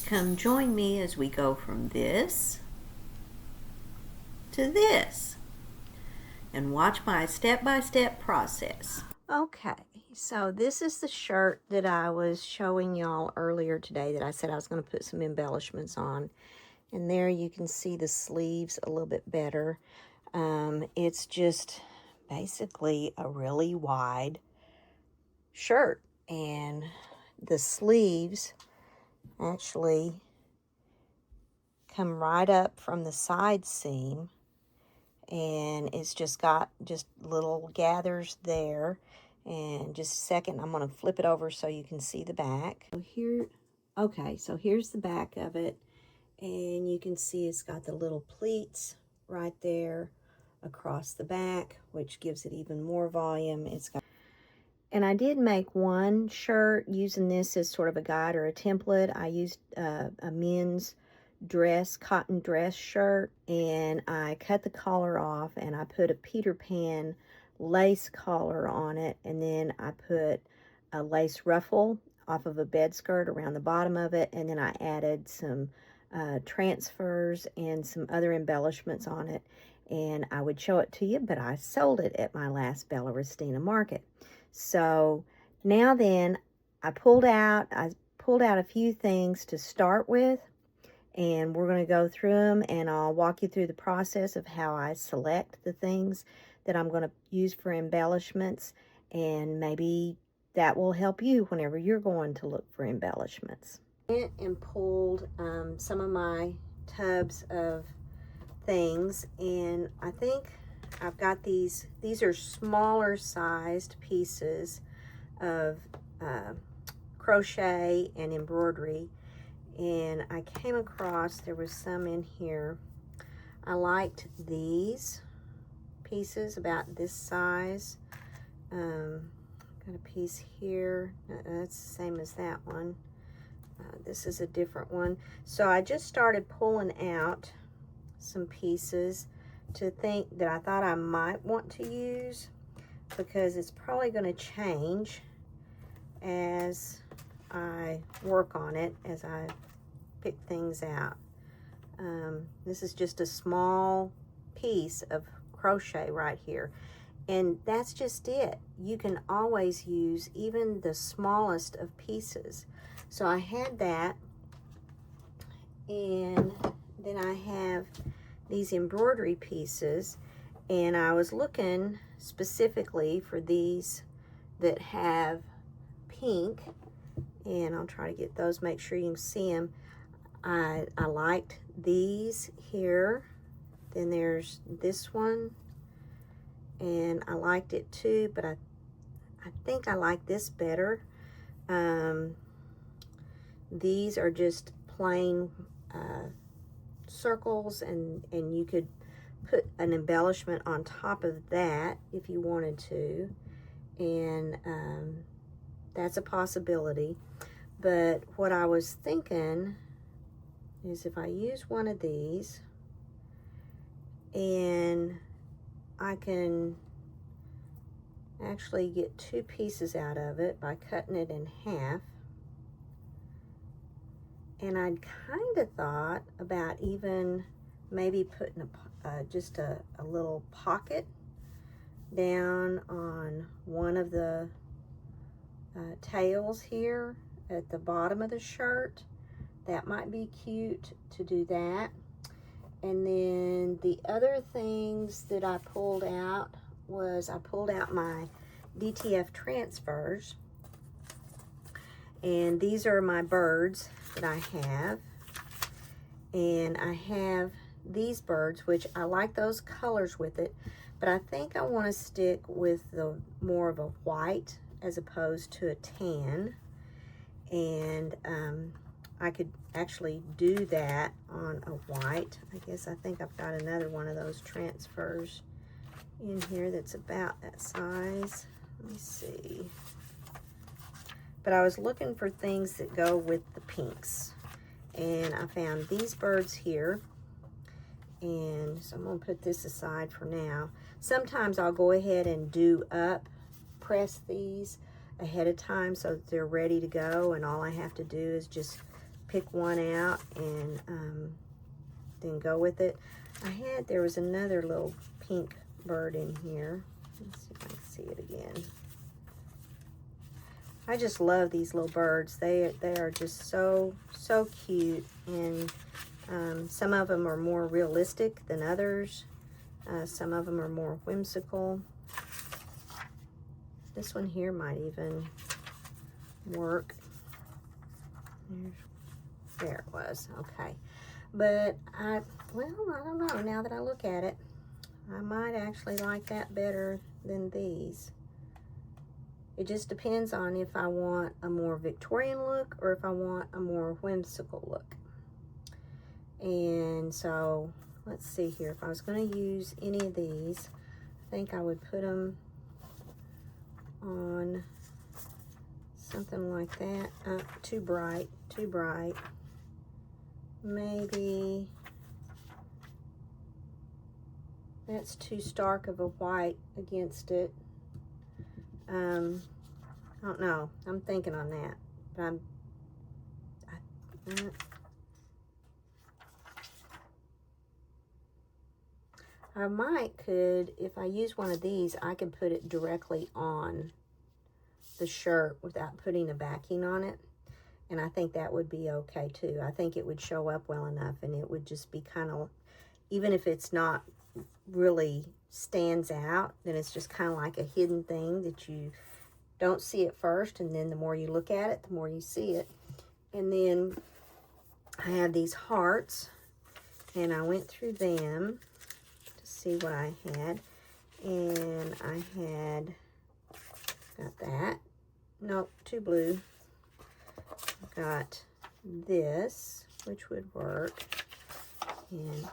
Come join me as we go from this to this and watch my step-by-step process. Okay, so this is the shirt that I was showing y'all earlier today that I said I was going to put some embellishments on. And there you can see the sleeves a little bit better. It's just basically a really wide shirt. And the sleeves actually come right up from the side seam. And it's just got just little gathers there. And just a second, I'm going to flip it over so you can see the back. So here, okay, so here's the back of it. And you can see it's got the little pleats right there across the back, which gives it even more volume. It's got, and I did make one shirt using this as sort of a guide or a template. I used a men's dress, cotton dress shirt, and I cut the collar off and I put a Peter Pan lace collar on it, and then I put a lace ruffle off of a bed skirt around the bottom of it, and then I added some transfers and some other embellishments on it, and I would show it to you, but I sold it at my last Bella Ristina market. So now then, I pulled out a few things to start with, and we're going to go through them, and I'll walk you through the process of how I select the things that I'm going to use for embellishments, and maybe that will help you whenever you're going to look for embellishments. Went and pulled some of my tubs of things, and I think I've got these are smaller sized pieces of crochet and embroidery, and I came across, there was some in here. I liked these pieces about this size. Got a piece here, that's the same as that one. This is a different one. So I just started pulling out some pieces to think that I thought I might want to use, because it's probably going to change as I work on it, as I pick things out. This is just a small piece of crochet right here, and that's just it. You can always use even the smallest of pieces. So I had that, and then I have these embroidery pieces, and I was looking specifically for these that have pink, and I'll try to get those, make sure you can see them. I liked these here. Then there's this one, and I liked it too, but I think I like this better. These are just plain circles, and you could put an embellishment on top of that if you wanted to, and that's a possibility. But what I was thinking is if I use one of these, and I can actually get two pieces out of it by cutting it in half. And I'd kind of thought about even maybe putting just a little pocket down on one of the tails here at the bottom of the shirt. That might be cute to do that. And then the other things that I pulled out was I pulled out my DTF transfers, and these are my birds that I have. And I have these birds, which I like those colors with it, but I think I want to stick with the more of a white as opposed to a tan. And I could actually do that on a white. I guess I think I've got another one of those transfers in here that's about that size. Let me see. But I was looking for things that go with the pinks, and I found these birds here, and so I'm going to put this aside for now. Sometimes I'll go ahead and press these ahead of time so that they're ready to go, and all I have to do is just pick one out and then go with it. There was another little pink bird in here. Let's see if I can see it again. I just love these little birds. They are just so cute, and some of them are more realistic than others. Some of them are more whimsical. This one here might even work. There it was. Okay. But well, I don't know. Now that I look at it, I might actually like that better than these. It just depends on if I want a more Victorian look or if I want a more whimsical look. And so, let's see here. If I was going to use any of these, I think I would put them on something like that. Too bright, too bright. Maybe that's too stark of a white against it. I don't know. I'm thinking on that. But I could, if I use one of these, I could put it directly on the shirt without putting a backing on it. And I think that would be okay too. I think it would show up well enough, and it would just be kind of, even if it's not really stands out, then it's just kind of like a hidden thing that you don't see at first, and then the more you look at it, the more you see it. And then I have these hearts, and I went through them to see what I had, and I had got that. Nope, too blue. Got this, which would work, and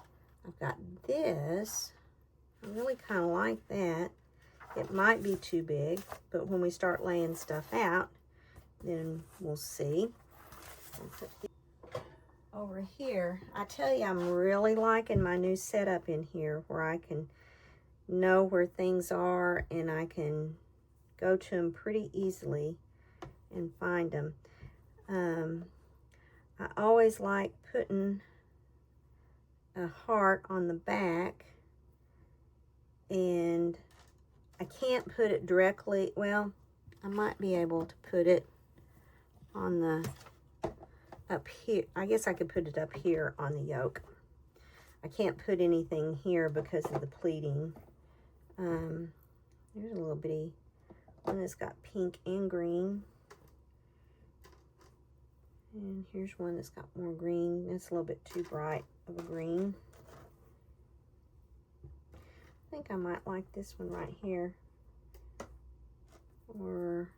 I've got this. I really kind of like that. It might be too big, but when we start laying stuff out, then we'll see. Over here, I tell you, I'm really liking my new setup in here, where I can know where things are and I can go to them pretty easily and find them. I always like putting a heart on the back, and I can't put it directly. Well, I might be able to put it on the up here. I guess I could put it up here on the yoke. I can't put anything here because of the pleating. There's a little bitty one that's got pink and green. And here's one that's got more green. It's a little bit too bright of a green. I think I might like this one right here. Or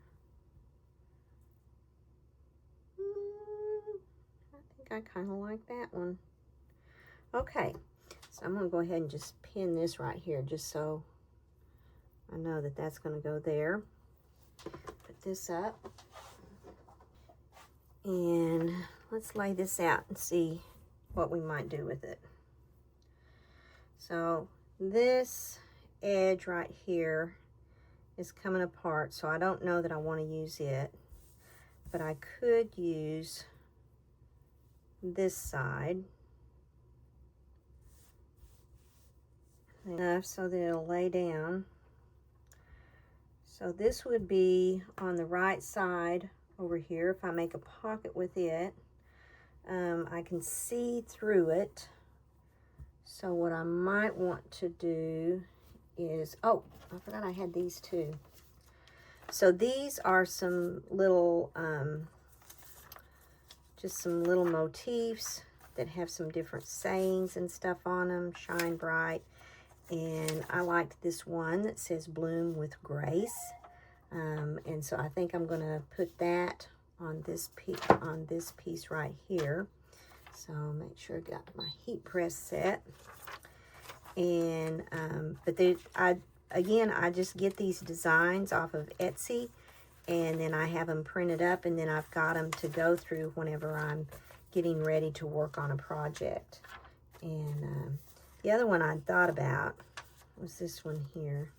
I think I kind of like that one. Okay, so I'm going to go ahead and just pin this right here, just so I know that that's going to go there. Put this up. And let's lay this out and see what we might do with it. So this edge right here is coming apart, so I don't know that I want to use it, but I could use this side enough so that it'll lay down. So this would be on the right side over here. If I make a pocket with it, I can see through it. So what I might want to do is, oh, I forgot I had these too. So these are some little, just some little motifs that have some different sayings and stuff on them. Shine bright. And I liked this one that says bloom with grace. And so I think I'm going to put that on this piece right here. So make sure I got my heat press set. And but I just get these designs off of Etsy, and then I have them printed up, and then I've got them to go through whenever I'm getting ready to work on a project. And the other one I thought about was this one here,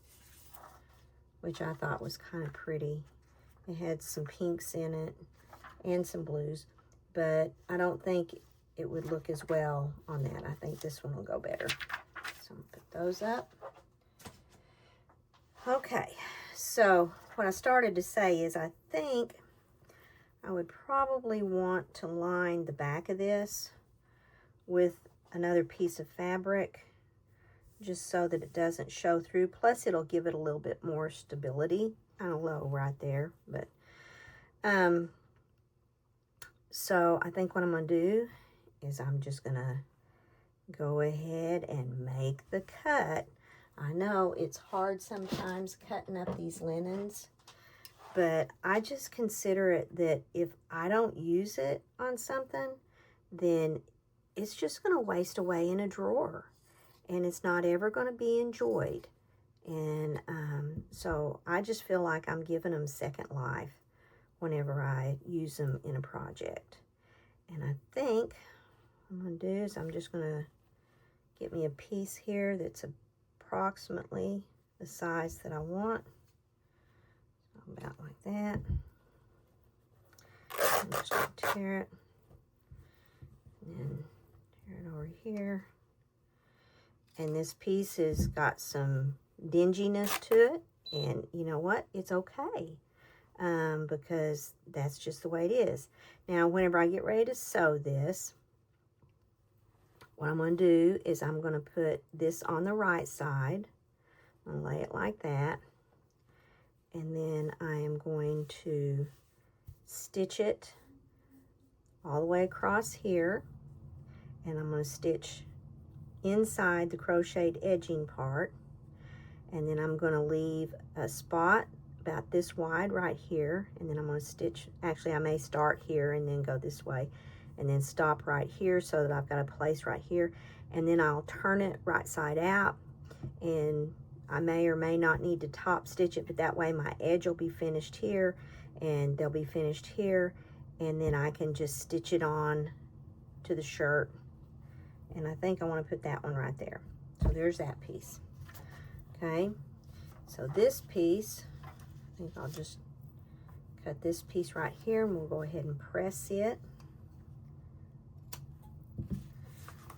which I thought was kind of pretty. It had some pinks in it and some blues, but I don't think it would look as well on that. I think this one will go better. So I'm gonna put those up. Okay, so what I started to say is I think I would probably want to line the back of this with another piece of fabric, just so that it doesn't show through. Plus it'll give it a little bit more stability. Kind of low right there, but so I think what I'm going to do is I'm just going to go ahead and make the cut. I know it's hard sometimes cutting up these linens, but I just consider it that if I don't use it on something, then it's just going to waste away in a drawer, and it's not ever going to be enjoyed. And so I just feel like I'm giving them second life whenever I use them in a project. And I think what I'm going to do is I'm just going to get me a piece here that's approximately the size that I want. About like that. I'm just going to tear it. And then tear it over here. And this piece has got some dinginess to it. And you know what? It's okay. Because that's just the way it is. Now, whenever I get ready to sew this, what I'm going to do is I'm going to put this on the right side. I'm going to lay it like that. And then I am going to stitch it all the way across here. And I'm going to stitch inside the crocheted edging part. And then I'm going to leave a spot about this wide right here, and then I'm going to stitch, actually I may start here and then go this way and then stop right here so that I've got a place right here, and then I'll turn it right side out, and I may or may not need to top stitch it, but that way my edge will be finished here and they'll be finished here, and then I can just stitch it on to the shirt. And I think I want to put that one right there. So there's that piece. Okay, so this piece, I think I'll just cut this piece right here, and we'll go ahead and press it.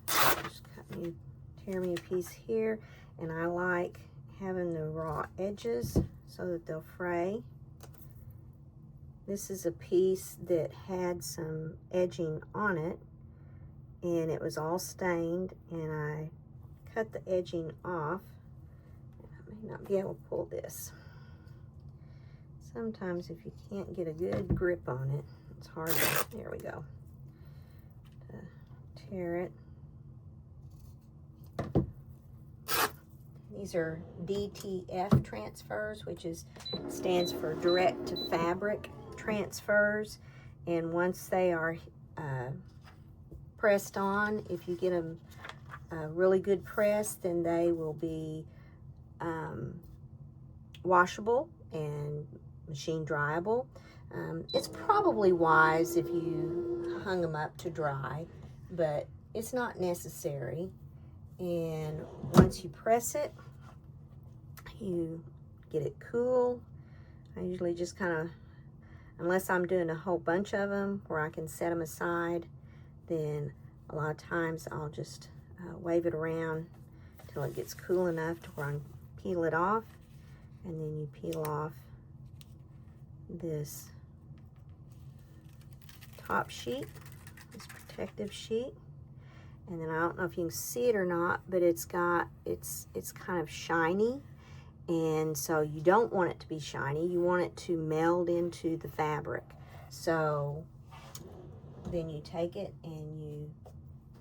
Just tear me a piece here, and I like having the raw edges so that they'll fray. This is a piece that had some edging on it, and it was all stained, and I cut the edging off. I may not be able to pull this. Sometimes if you can't get a good grip on it, it's hard to, there we go, to tear it. These are DTF transfers, which stands for direct to fabric transfers. And once they are pressed on, if you get them a really good press, then they will be washable and machine dryable. It's probably wise if you hung them up to dry, but it's not necessary. And once you press it, you get it cool. I usually just kind of, unless I'm doing a whole bunch of them where I can set them aside, then a lot of times I'll just wave it around till it gets cool enough to where I can peel it off. And then you peel off this top sheet, this protective sheet. And then I don't know if you can see it or not, but it's kind of shiny. And so you don't want it to be shiny. You want it to meld into the fabric. So then you take it and you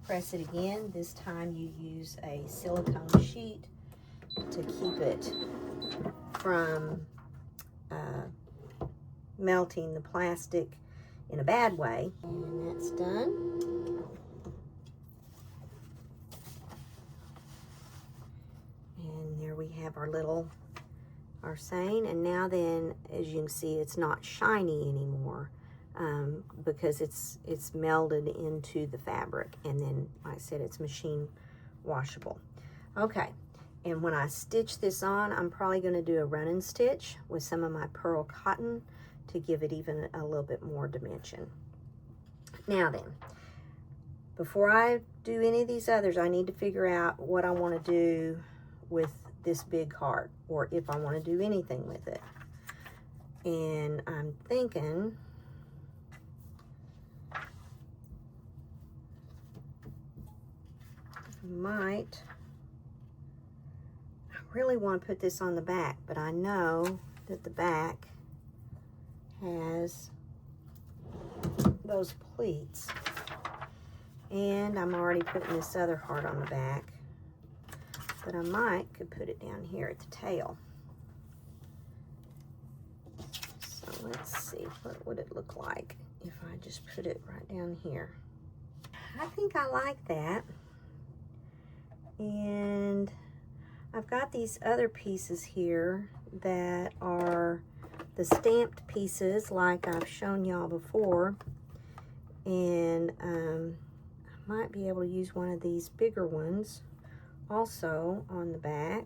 press it again. This time you use a silicone sheet to keep it from melting the plastic in a bad way. And that's done. And there we have our seine. And now then, as you can see, it's not shiny anymore because it's melded into the fabric. And then, like I said, it's machine washable. Okay. And when I stitch this on, I'm probably going to do a running stitch with some of my pearl cotton to give it even a little bit more dimension. Now then, before I do any of these others, I need to figure out what I want to do with this big heart, or if I want to do anything with it. And I'm thinking I really want to put this on the back, but I know that the back has those pleats, and I'm already putting this other heart on the back, but I could put it down here at the tail. So let's see, what would it look like if I just put it right down here? I think I like that. And I've got these other pieces here that are the stamped pieces like I've shown y'all before. And I might be able to use one of these bigger ones also on the back.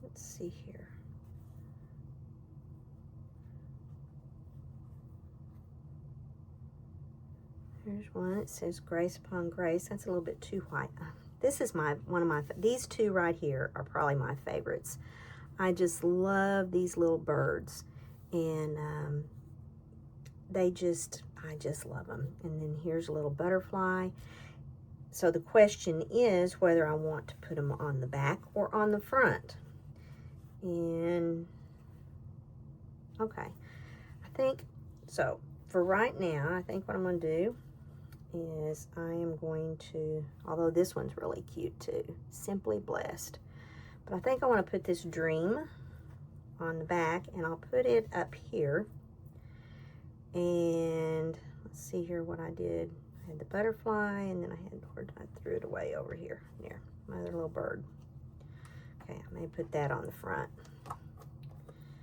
Let's see here. There's one. It says Grace Upon Grace. That's a little bit too white. This is these two right here are probably my favorites. I just love these little birds, and I just love them. And then here's a little butterfly. So the question is whether I want to put them on the back or on the front. And okay, I think so. For right now, I think what I'm going to do is I am going to, although this one's really cute too, Simply Blessed. But I think I want to put this Dream on the back, and I'll put it up here. And let's see here what I did. I had the butterfly, and then I threw it away over here. There, my other little bird. Okay, I may put that on the front.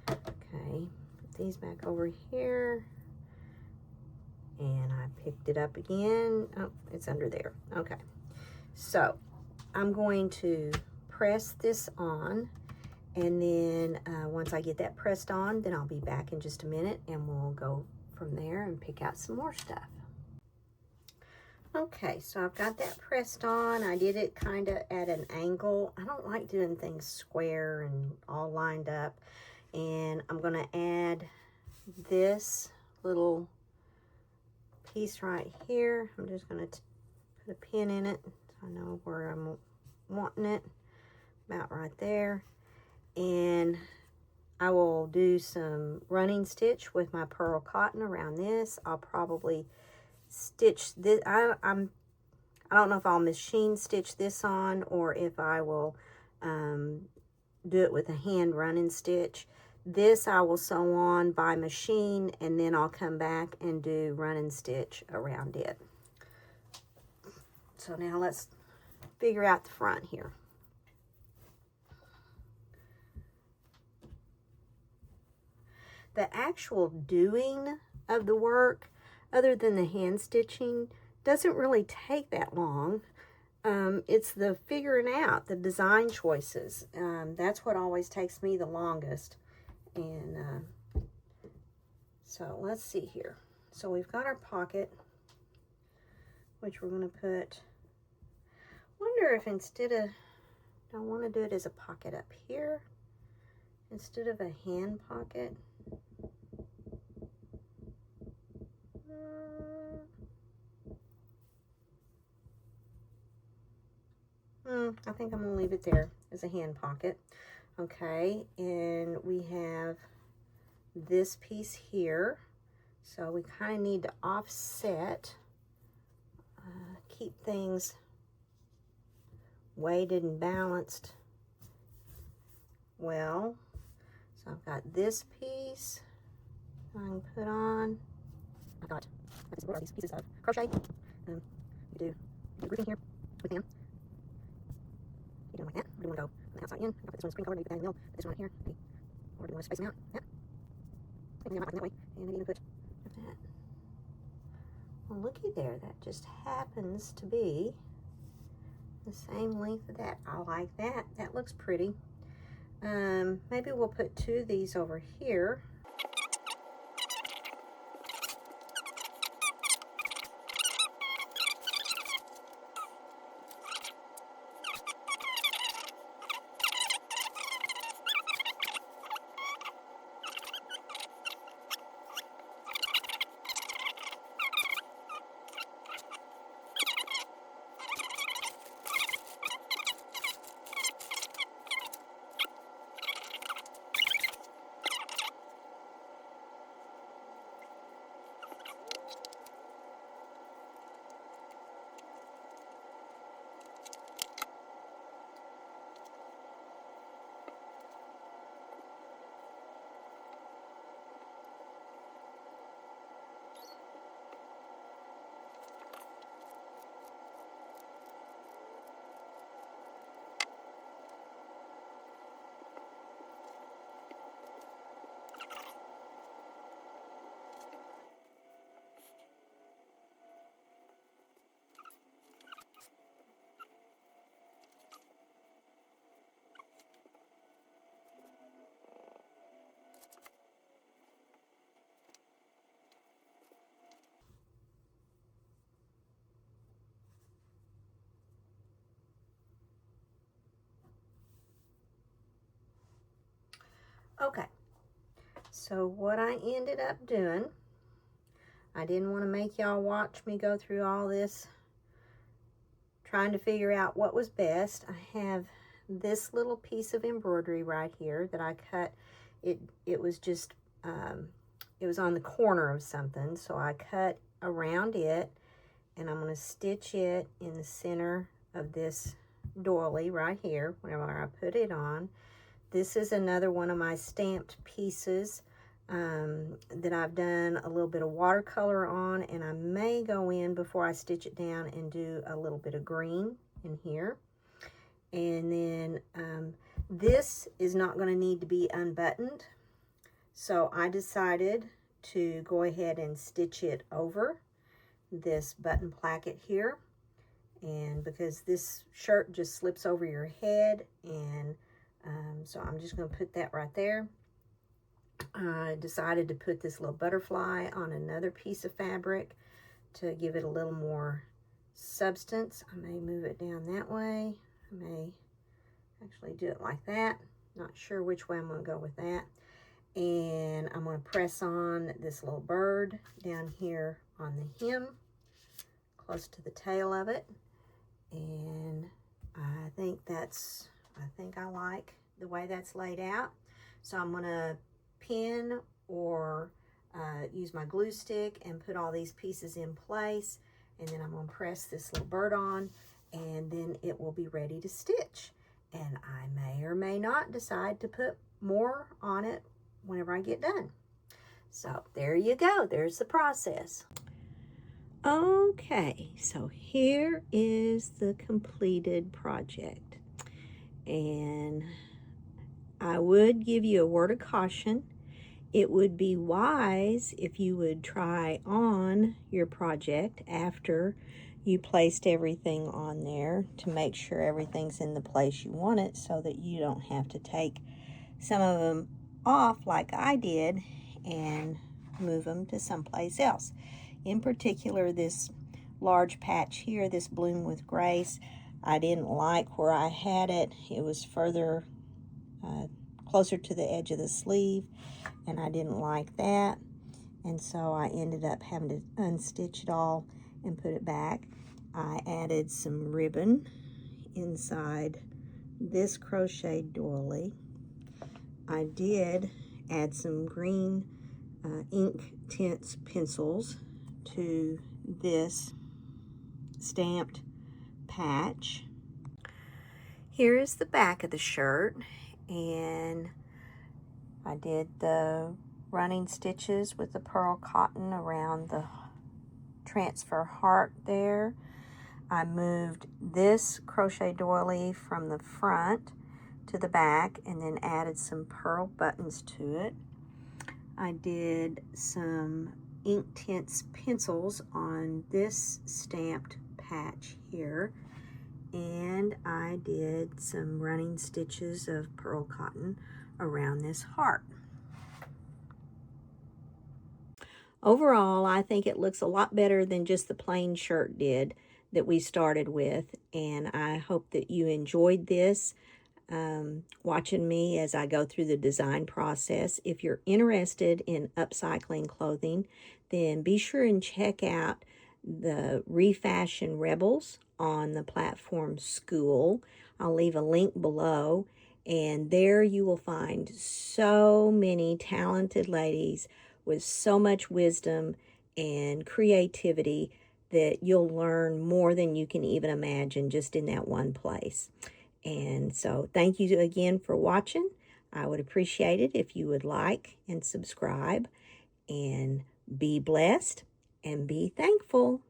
Okay, put these back over here. And I picked it up again. Oh, it's under there. Okay. So I'm going to press this on, and then once I get that pressed on, then I'll be back in just a minute, and we'll go from there and pick out some more stuff. Okay, so I've got that pressed on. I did it kind of at an angle. I don't like doing things square and all lined up. And I'm going to add this little piece right here. I'm just going to put a pin in it so I know where I'm wanting it, about right there. And I will do some running stitch with my pearl cotton around this. I'll probably stitch this. I don't know if I'll machine stitch this on or if I will do it with a hand running stitch. This I will sew on by machine, and then I'll come back and do run and stitch around it. So now let's figure out the front here. The actual doing of the work, other than the hand stitching, doesn't really take that long. It's the figuring out the design choices. That's what always takes me the longest. And so let's see here. So we've got our pocket, which we're going to put, wonder if instead of, I want to do it as a pocket up here instead of a hand pocket. I think I'm going to leave it there as a hand pocket. Okay, and we have this piece here. So we kind of need to offset, keep things weighted and balanced well. So I've got this piece I can put on. I've got these pieces of crochet. You do grouping here with them. You do them like that. Or do you want to go from the outside in? I'll put this one in spring color, maybe put that in the middle, this one right here. Maybe. Or do you want to space them out? Yeah. I think I might like them that way. And maybe even put that. Well, looky there. That just happens to be the same length of that. I like that. That looks pretty. Maybe we'll put two of these over here. Okay, so what I ended up doing, I didn't want to make y'all watch me go through all this trying to figure out what was best. I have this little piece of embroidery right here that I cut. It was just, it was on the corner of something, so I cut around it, and I'm going to stitch it in the center of this doily right here whenever I put it on. This is another one of my stamped pieces that I've done a little bit of watercolor on, and I may go in before I stitch it down and do a little bit of green in here. And then this is not going to need to be unbuttoned, so I decided to go ahead and stitch it over this button placket here. And because this shirt just slips over your head, and so I'm just going to put that right there. I decided to put this little butterfly on another piece of fabric to give it a little more substance. I may move it down that way. I may actually do it like that. Not sure which way I'm going to go with that. And I'm going to press on this little bird down here on the hem, close to the tail of it. And I think I like the way that's laid out. So I'm going to pin or use my glue stick and put all these pieces in place, and then I'm going to press this little bird on, and then it will be ready to stitch. And I may or may not decide to put more on it whenever I get done. So there you go, there's the process. Okay, so here is the completed project, and I would give you a word of caution. It would be wise if you would try on your project after you placed everything on there to make sure everything's in the place you want it, so that you don't have to take some of them off like I did and move them to someplace else. In particular, this large patch here, this Bloom with Grace, I didn't like where I had it. It was further closer to the edge of the sleeve, and I didn't like that, and so I ended up having to unstitch it all and put it back. I added some ribbon inside this crocheted doily. I did add some green ink tints pencils to this stamped patch. Here is the back of the shirt, and I did the running stitches with the pearl cotton around the transfer heart there. I moved this crochet doily from the front to the back and then added some pearl buttons to it. I did some ink tints pencils on this stamped patch here, and I did some running stitches of pearl cotton around this heart. Overall, I think it looks a lot better than just the plain shirt did that we started with, and I hope that you enjoyed this, watching me as I go through the design process. If you're interested in upcycling clothing, then be sure and check out the Refashion Rebels on the platform School. I'll leave a link below, and there you will find so many talented ladies with so much wisdom and creativity that you'll learn more than you can even imagine just in that one place. And so thank you again for watching. I would appreciate it if you would like and subscribe, and be blessed and be thankful.